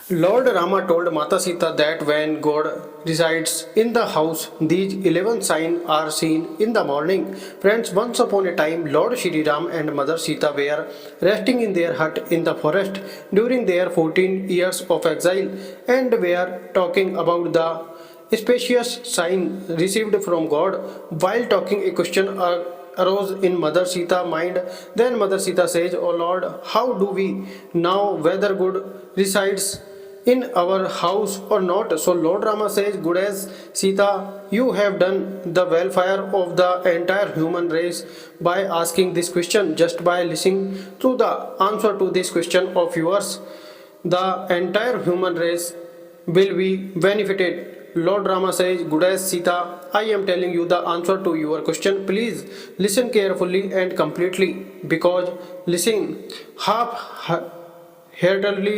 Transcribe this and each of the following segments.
Lord Rama told Mata Sita that when God resides in the house, these 11 signs are seen in the morning. Friends, once upon a time, Lord Shri Ram and Mother Sita were resting in their hut in the forest during their 14 years of exile and were talking about the spacious sign received from God. While talking, a question arose in Mother Sita's mind. Then Mother Sita says, "O Lord, how do we know whether God resides in our house or not?" So Lord Rama says, "Good as Sita, you have done the welfare of the entire human race by asking this question. Just by listening to the answer to this question of yours, the entire human race will be benefited." Lord Rama says, "Good as Sita, I am telling you the answer to your question. Please listen carefully and completely, because listening half heartedly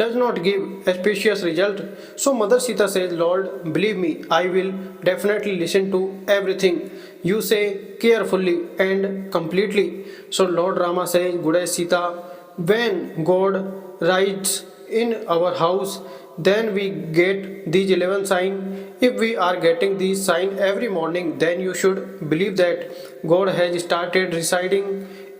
does not give a specious result." So Mother Sita says, "Lord, believe me, I will definitely listen to everything you say carefully and completely." So Lord Rama says, "Good as Sita, when God rides in our house, then we get these 11 signs. If we are getting these signs every morning, then you should believe that God has started residing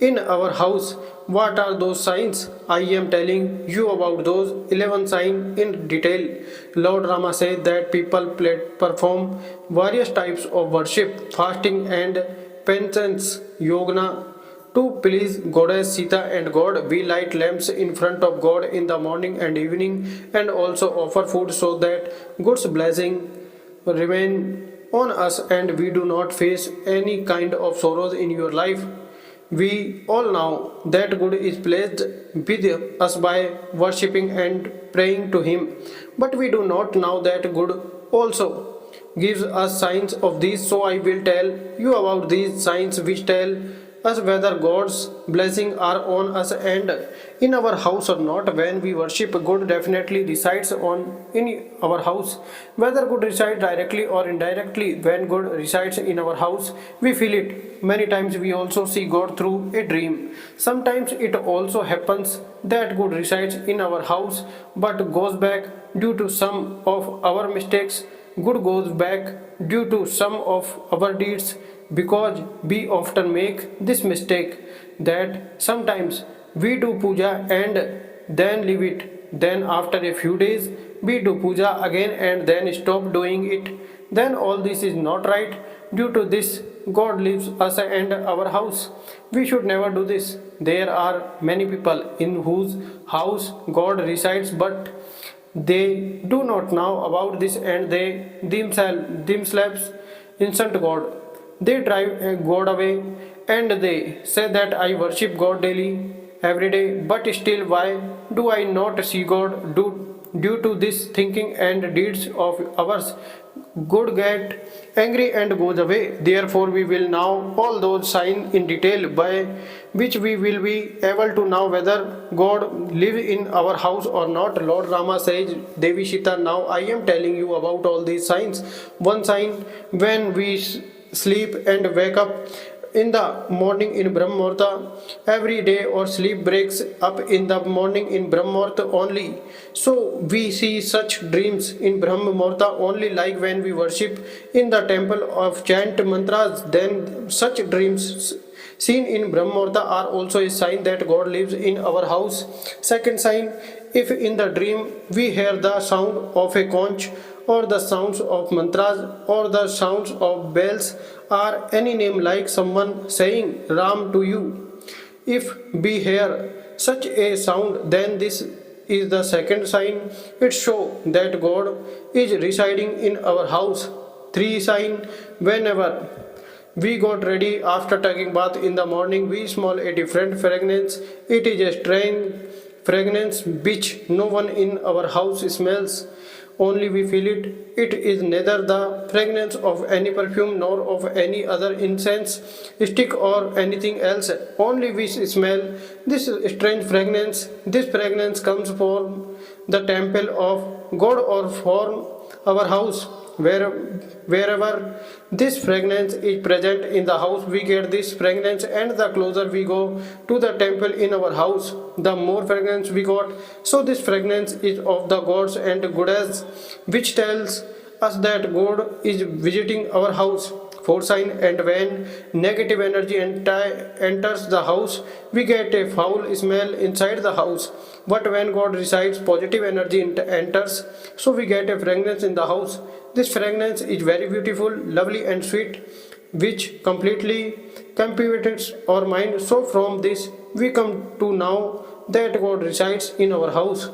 in our house. What are those signs? I am telling you about those 11 signs in detail." Lord Rama said that people perform various types of worship, fasting, and penance, yoga, to please Goddess Sita and God. We light lamps in front of God in the morning and evening, and also offer food so that God's blessing remain on us and we do not face any kind of sorrows in your life. We all know that God is pleased with us by worshipping and praying to Him, but we do not know that God also gives us signs of these. So I will tell you about these signs which tell us whether God's blessings are on us and in our house or not. When we worship, God definitely resides on in our house. Whether God resides directly or indirectly, when God resides in our house, we feel it. Many times we also see God through a dream. Sometimes it also happens that God resides in our house but goes back due to some of our mistakes. Good goes back due to some of our deeds, because we often make this mistake that sometimes we do puja and then leave it. Then after a few days we do puja again and then stop doing it. Then all this is not right. Due to this, God leaves us and our house. We should never do this. There are many people in whose house God resides, but they do not know about this and they themselves insult God. They drive God away and they say that I worship God daily, every day, but still why do I not see God? Due to this thinking and deeds of ours, God get angry and goes away. Therefore, we will know all those signs in detail, by which we will be able to know whether God lives in our house or not. Lord Rama says, "Devi Sita, now I am telling you about all these signs. One sign, when we sleep and wake up in the morning in Brahm Muhurta every day, or sleep breaks up in the morning in Brahm Muhurta only. So we see such dreams in Brahm Muhurta only, like when we worship in the temple of chant mantras, then such dreams seen in Brahm Muhurta are also a sign that God lives in our house." Second sign, if in the dream we hear the sound of a conch, or the sounds of mantras, or the sounds of bells, or any name like someone saying Ram to you. If we hear such a sound, then this is the second sign. It shows that God is residing in our house. Three sign, whenever we got ready after taking bath in the morning, we smell a different fragrance. It is a strange fragrance which no one in our house smells. Only we feel it. It is neither the fragrance of any perfume nor of any other incense stick or anything else. Only we smell this strange fragrance. This fragrance comes from the temple of God or from our house. Wherever this fragrance is present in the house, we get this fragrance, and the closer we go to the temple in our house, the more fragrance we got. So this fragrance is of the gods and goddess, which tells us that God is visiting our house. Fourth sign, and when negative energy enters the house, we get a foul smell inside the house. But when God resides, positive energy enters, so we get a fragrance in the house. This fragrance is very beautiful, lovely, and sweet, which completely captivates our mind. So, from this, we come to know that God resides in our house.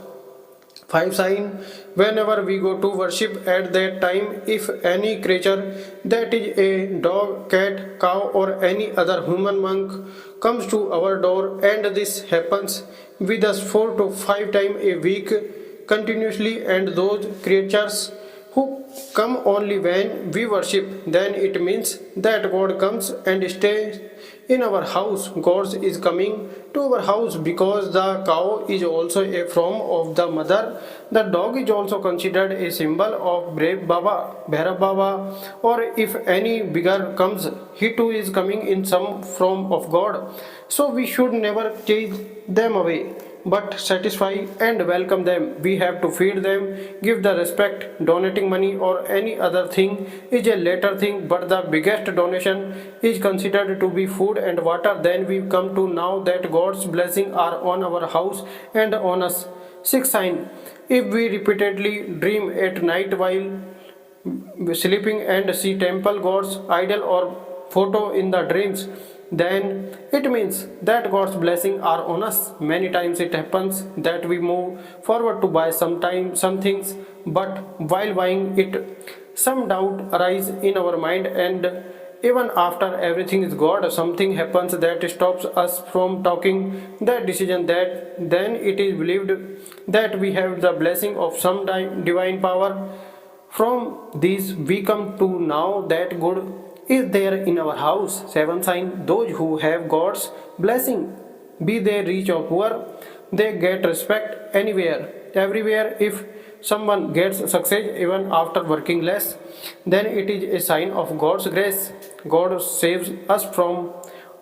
Five sign, whenever we go to worship at that time, if any creature, that is a dog, cat, cow, or any other human monk, comes to our door, and this happens with us 4 to 5 times a week continuously, and those creatures who come only when we worship, then it means that God comes and stays in our house. God is coming to our house because the cow is also a form of the mother. The dog is also considered a symbol of brave Baba, Bhairav Baba, or if any bigger comes, he too is coming in some form of God. So we should never chase them away, but satisfy and welcome them. We have to feed them, give the respect. Donating money or any other thing is a later thing, but the biggest donation is considered to be food and water. Then we come to know that God's blessings are on our house and on us. Sixth sign, if we repeatedly dream at night while sleeping and see temple gods, idol, or photo in the dreams, then it means that God's blessings are on us. Many times it happens that we move forward to buy some things, but while buying it, some doubt arise in our mind, and even after everything is God, something happens that stops us from taking that decision. That then it is believed that we have the blessing of some divine power. From these we come to know that God is there in our house. Seven sign, those who have God's blessing, be they rich or poor, they get respect anywhere, everywhere. If someone gets success even after working less, then it is a sign of God's grace. God saves us from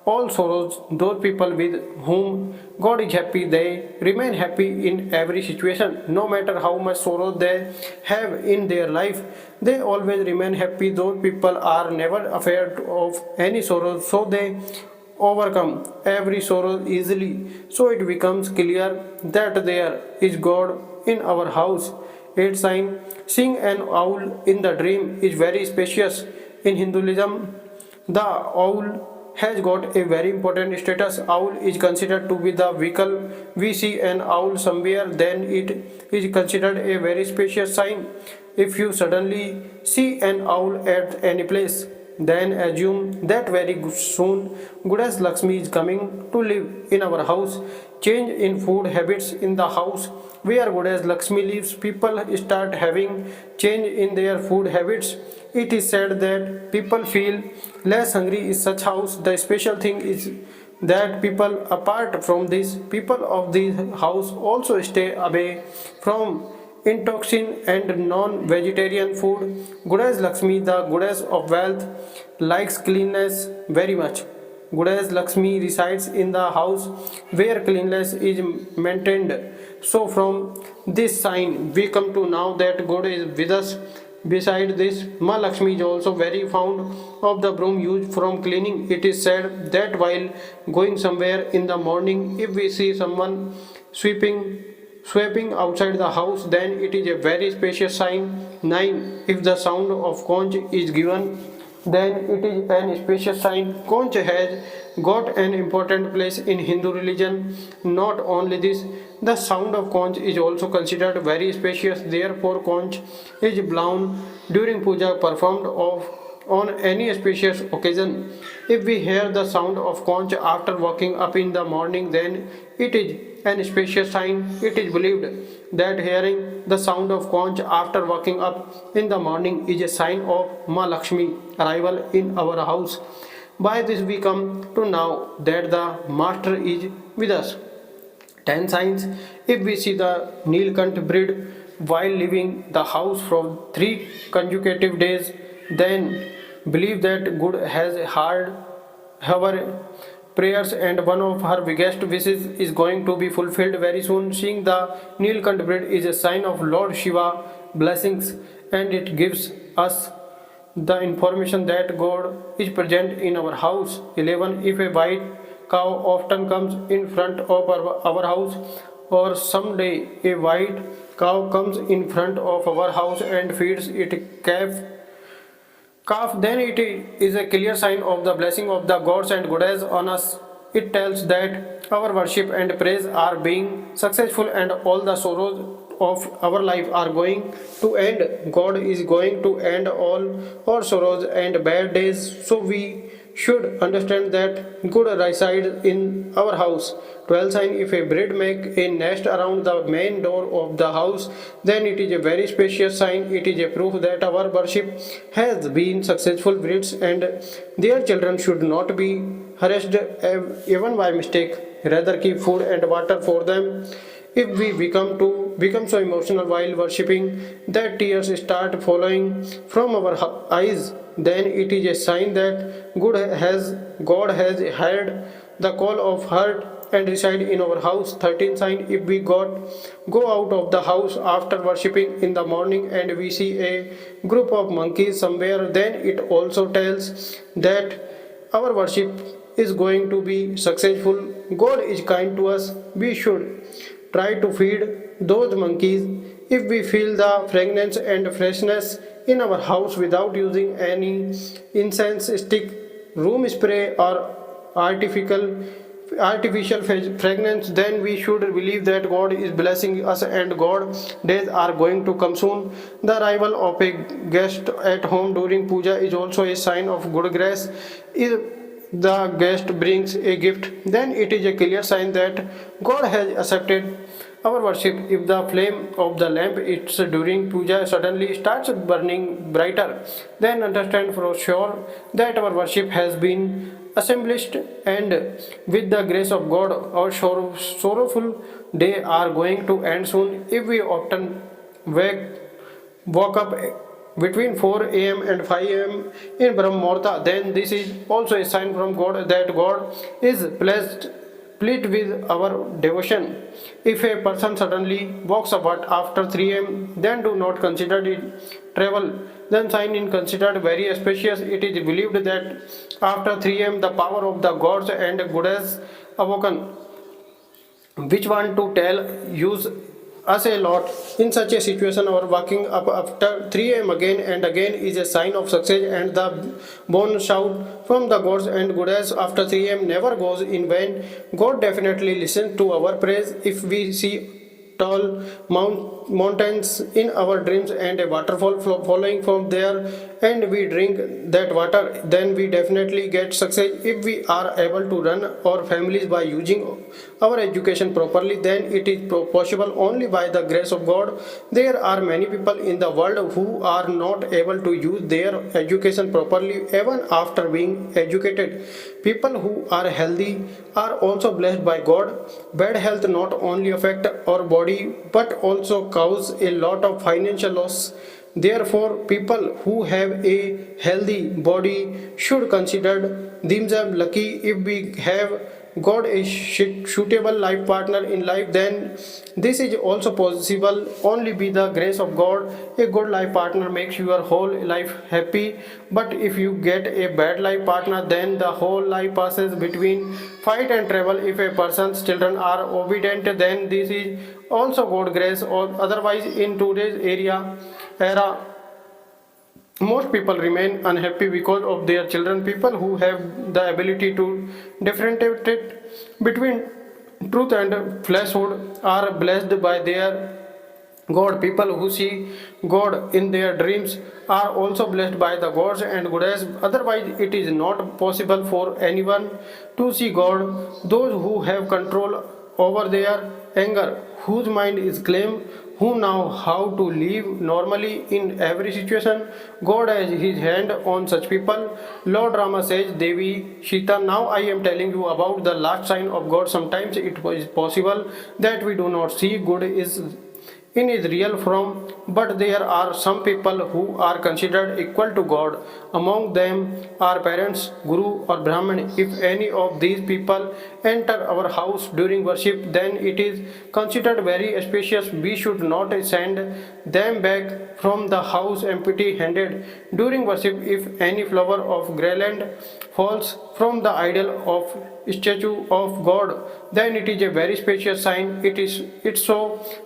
all sorrows. Those people with whom God is happy, they remain happy in every situation. No matter how much sorrow they have in their life, they always remain happy. Those people are never afraid of any sorrow, so they overcome every sorrow easily. So it becomes clear that there is God in our house. Eighth sign, seeing an owl in the dream is very spacious. In Hinduism, the owl has got a very important status. Owl is considered to be the vehicle. We see an owl somewhere, then it is considered a very spacious sign. If you suddenly see an owl at any place, then assume that very soon Goddess Lakshmi is coming to live in our house. Change in food habits in the house where Goddess Lakshmi lives, people start having change in their food habits. It is said that people feel less hungry in such house. The special thing is that people apart from this, people of this house also stay away from intoxin and non-vegetarian food. Goddess Lakshmi, the goddess of wealth, likes cleanliness very much. Goddess Lakshmi resides in the house where cleanliness is maintained. So from this sign we come to know that God is with us. Beside this, Ma Lakshmi is also very fond of the broom used from cleaning. It is said that while going somewhere in the morning, if we see someone sweeping outside the house, then it is a very spacious sign. 9. If the sound of conch is given, then it is an spacious sign. Conch has got an important place in Hindu religion. Not only this, the sound of conch is also considered very spacious. Therefore, conch is blown during puja performed on any spacious occasion. If we hear the sound of conch after waking up in the morning, then it is an spacious sign. It is believed that hearing the sound of conch after waking up in the morning is a sign of Ma Lakshmi arrival in our house. By this we come to know that the Master is with us. 10 signs. If we see the Nilkant breed while leaving the house for 3 consecutive days, then believe that good has heard her prayers and one of her biggest wishes is going to be fulfilled very soon. Seeing the Nilkant breed is a sign of Lord Shiva blessings, and it gives us the information that God is present in our house. 11. If a white cow often comes in front of our house, or someday a white cow comes in front of our house and feeds its calf, then it is a clear sign of the blessing of the gods and goddess on us. It tells that our worship and praise are being successful and all the sorrows of our life are going to end. God is going to end all our sorrows and bad days. So we should understand that good resides in our house. 12 sign. If a bird make a nest around the main door of the house, then it is a very spacious sign. It is a proof that our worship has been successful. Birds and their children should not be harassed even by mistake. Rather keep food and water for them. If we become so emotional while worshipping that tears start flowing from our eyes, then it is a sign that God has heard the call of heart and reside in our house. 13 sign. If we go out of the house after worshipping in the morning and we see a group of monkeys somewhere, then it also tells that our worship is going to be successful. God is kind to us. We should try to feed those monkeys. If we feel the fragrance and freshness in our house without using any incense stick, room spray, or artificial fragrance, then we should believe that God is blessing us and God days are going to come soon. The arrival of a guest at home during puja is also a sign of good grace. If the guest brings a gift, then it is a clear sign that God has accepted our worship. If the flame of the lamp it's during puja suddenly starts burning brighter, then understand for sure that our worship has been established, and with the grace of God our sorrowful day are going to end soon. If we often wake woke up between 4 a.m. and 5 a.m. in Brahm Muhurta, then this is also a sign from God that God is pleased with our devotion. If a person suddenly walks apart after 3 a.m., then do not consider it travel. Then sign in considered very auspicious. It is believed that after 3 a.m. the power of the gods and goddess awoken, which want to tell use us a lot. In such a situation, our waking up after 3 a.m. again and again is a sign of success, and the bone shout from the gods and goddess after 3 a.m. never goes in vain. God definitely listens to our praise. If we see tall mountains in our dreams and a waterfall following from there and we drink that water, then we definitely get success. If we are able to run our families by using our education properly, then it is possible only by the grace of God. There are many people in the world who are not able to use their education properly even after being educated. People who are healthy are also blessed by God. Bad health not only affect our body but also cause a lot of financial loss. Therefore, people who have a healthy body should consider themselves lucky. If we have got a suitable life partner in life, then this is also possible only by the grace of God. A good life partner makes your whole life happy, but if you get a bad life partner, then the whole life passes between fight and trouble. If a person's children are obedient, then this is also God grace, or otherwise in today's era most people remain unhappy because of their children. People who have the ability to differentiate between truth and falsehood are blessed by their God. People who see God in their dreams are also blessed by the gods and goddess. Otherwise, it is not possible for anyone to see God. Those who have control over their anger, whose mind is calm, who know how to live normally in every situation. God has his hand on such people. Lord Rama says, Devi Sita, now I am telling you about the last sign of God. Sometimes it is possible that we do not see good is in his real form, but there are some people who are considered equal to God. Among them are parents, Guru, or Brahman. If any of these people enter our house during worship, then it is considered very auspicious. We should not send them back from the house empty handed. During worship, if any flower of garland falls from the idol of statue of God, then it is a very special sign. It's so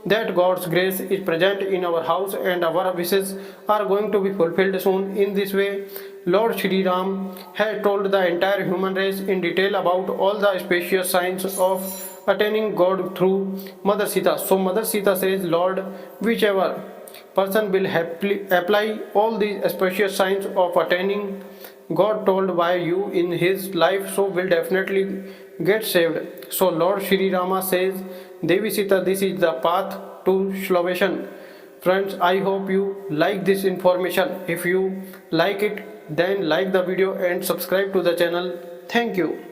that God's grace is present in our house and our wishes are going to be fulfilled soon. In this way, Lord Shri Ram has told the entire human race in detail about all the specious signs of attaining God through Mother Sita. So Mother Sita says, Lord, whichever person will happily apply all these specious signs of attaining God told by you in his life, so will definitely get saved. So Lord Shri Rama says, Devi Sita, this is the path to salvation. Friends, I hope you like this information. If you like it, then like the video and subscribe to the channel. Thank you.